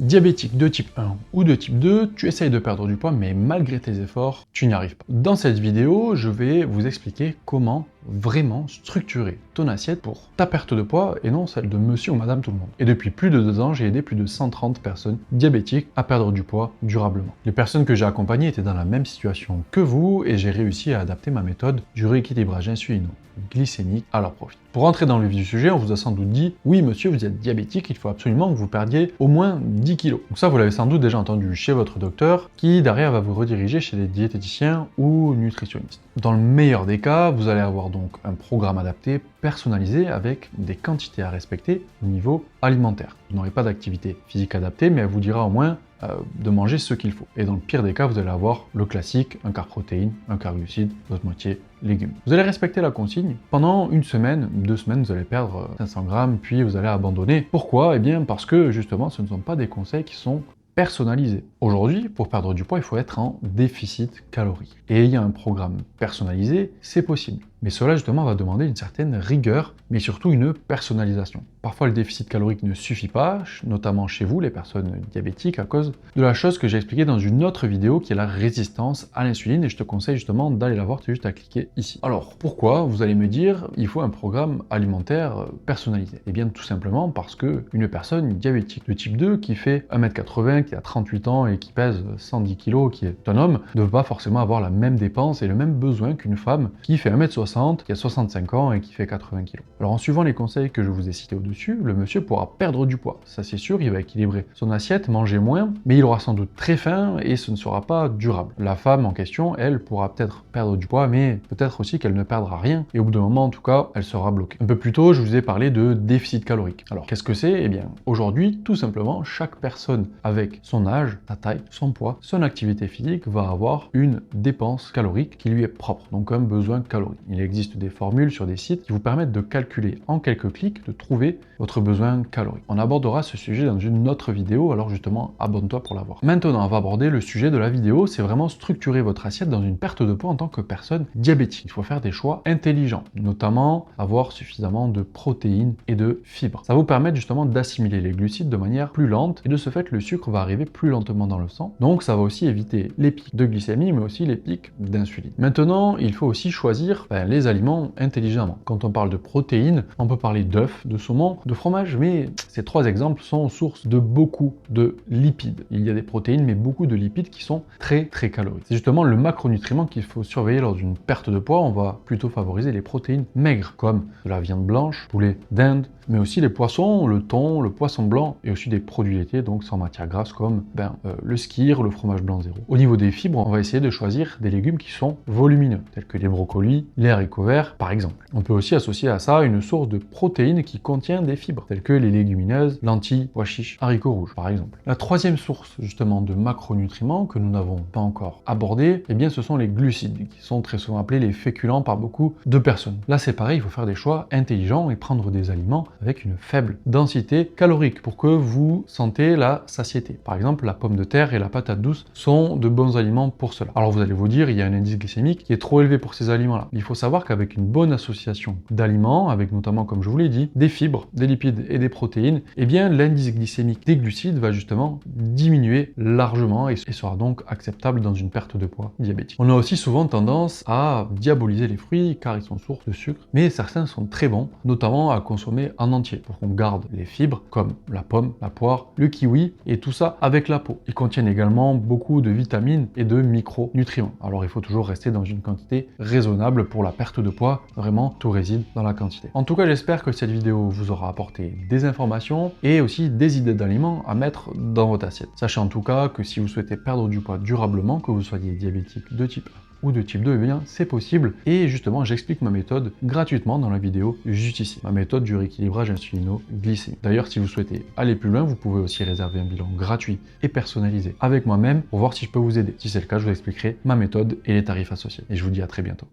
Diabétique de type 1 ou de type 2, tu essayes de perdre du poids, mais malgré tes efforts, tu n'y arrives pas. Dans cette vidéo, je vais vous expliquer comment vraiment structurer ton assiette pour ta perte de poids et non celle de monsieur ou madame tout le monde. Et depuis plus de 2 ans, j'ai aidé plus de 130 personnes diabétiques à perdre du poids durablement. Les personnes que j'ai accompagnées étaient dans la même situation que vous et j'ai réussi à adapter ma méthode du rééquilibrage insulino-glycémique à leur profit. Pour rentrer dans le vif du sujet, on vous a sans doute dit « Oui monsieur, vous êtes diabétique, il faut absolument que vous perdiez au moins 10 kilos ». Donc ça, vous l'avez sans doute déjà entendu chez votre docteur qui derrière va vous rediriger chez des diététiciens ou nutritionnistes. Dans le meilleur des cas, vous allez avoir donc un programme adapté, personnalisé avec des quantités à respecter au niveau alimentaire. Vous n'aurez pas d'activité physique adaptée, mais elle vous dira au moins de manger ce qu'il faut. Et dans le pire des cas, vous allez avoir le classique, un quart protéines, un quart glucides, l'autre moitié légumes. Vous allez respecter la consigne. Pendant 1 semaine, 2 semaines, vous allez perdre 500 grammes, puis vous allez abandonner. Pourquoi? Eh bien parce que justement, ce ne sont pas des conseils qui sont personnalisé. Aujourd'hui, pour perdre du poids, il faut être en déficit calorique. Et il y a un programme personnalisé, c'est possible. Mais cela justement va demander une certaine rigueur, mais surtout une personnalisation. Parfois le déficit calorique ne suffit pas, notamment chez vous, les personnes diabétiques, à cause de la chose que j'ai expliquée dans une autre vidéo qui est la résistance à l'insuline, et je te conseille justement d'aller la voir, tu as juste à cliquer ici. Alors pourquoi, vous allez me dire, il faut un programme alimentaire personnalisé? Eh bien tout simplement parce que une personne diabétique de type 2 qui fait 1m80, qui a 38 ans et qui pèse 110 kg, qui est un homme, ne va pas forcément avoir la même dépense et le même besoin qu'une femme qui fait 1m60, qui a 65 ans et qui fait 80 kg. Alors en suivant les conseils que je vous ai cités au-dessus, le monsieur pourra perdre du poids. Ça c'est sûr, il va équilibrer son assiette, manger moins, mais il aura sans doute très faim et ce ne sera pas durable. La femme en question, elle, pourra peut-être perdre du poids, mais peut-être aussi qu'elle ne perdra rien et au bout d'un moment, en tout cas, elle sera bloquée. Un peu plus tôt, je vous ai parlé de déficit calorique. Alors qu'est-ce que c'est? Eh bien, aujourd'hui, tout simplement, chaque personne avec son âge, sa taille, son poids, son activité physique va avoir une dépense calorique qui lui est propre, donc un besoin calorique. Il existe des formules sur des sites qui vous permettent de calculer en quelques clics, de trouver votre besoin calorique. On abordera ce sujet dans une autre vidéo, alors justement, abonne-toi pour la voir. Maintenant, on va aborder le sujet de la vidéo, c'est vraiment structurer votre assiette dans une perte de poids en tant que personne diabétique. Il faut faire des choix intelligents, notamment avoir suffisamment de protéines et de fibres. Ça va vous permettre justement d'assimiler les glucides de manière plus lente et de ce fait, le sucre va arriver plus lentement dans le sang. Donc, ça va aussi éviter les pics de glycémie, mais aussi les pics d'insuline. Maintenant, il faut aussi choisir les aliments intelligemment. Quand on parle de protéines, on peut parler d'œufs, de saumon, de fromage, mais ces 3 exemples sont source de beaucoup de lipides. Il y a des protéines, mais beaucoup de lipides qui sont très caloriques. C'est justement le macronutriment qu'il faut surveiller lors d'une perte de poids. On va plutôt favoriser les protéines maigres, comme de la viande blanche, poulet d'Inde, mais aussi les poissons, le thon, le poisson blanc, et aussi des produits laitiers, donc sans matière grasse, comme le skyr, le fromage blanc zéro. Au niveau des fibres, on va essayer de choisir des légumes qui sont volumineux, tels que les brocolis, les haricots verts, par exemple. On peut aussi associer à ça une source de protéines qui contient des fibres, telles que les légumineuses, lentilles, pois chiches, haricots rouges, par exemple. La troisième source, justement, de macronutriments que nous n'avons pas encore abordé, eh bien, ce sont les glucides, qui sont très souvent appelés les féculents par beaucoup de personnes. Là, c'est pareil, il faut faire des choix intelligents et prendre des aliments avec une faible densité calorique pour que vous sentez la satiété. Par exemple, la pomme de terre et la patate douce sont de bons aliments pour cela. Alors vous allez vous dire, il y a un indice glycémique qui est trop élevé pour ces aliments-là. Il faut savoir qu'avec une bonne association d'aliments, avec notamment, comme je vous l'ai dit, des fibres, des lipides et des protéines, eh bien l'indice glycémique des glucides va justement diminuer largement et sera donc acceptable dans une perte de poids diabétique. On a aussi souvent tendance à diaboliser les fruits car ils sont source de sucre, mais certains sont très bons, notamment à consommer en entier pour qu'on garde les fibres comme la pomme, la poire, le kiwi et tout ça avec la peau. Ils contiennent également beaucoup de vitamines et de micronutriments. Alors il faut toujours rester dans une quantité raisonnable pour la perte de poids, vraiment tout réside dans la quantité. En tout cas, j'espère que cette vidéo vous aura apporté des informations et aussi des idées d'aliments à mettre dans votre assiette. Sachez en tout cas que si vous souhaitez perdre du poids durablement, que vous soyez diabétique de type 1 ou de type 2, eh bien c'est possible et justement j'explique ma méthode gratuitement dans la vidéo juste ici, ma méthode du rééquilibrage insulino-glycémique. D'ailleurs, si vous souhaitez aller plus loin, vous pouvez aussi réserver un bilan gratuit et personnalisé avec moi-même pour voir si je peux vous aider. Si c'est le cas, je vous expliquerai ma méthode et les tarifs associés. Et je vous dis à très bientôt.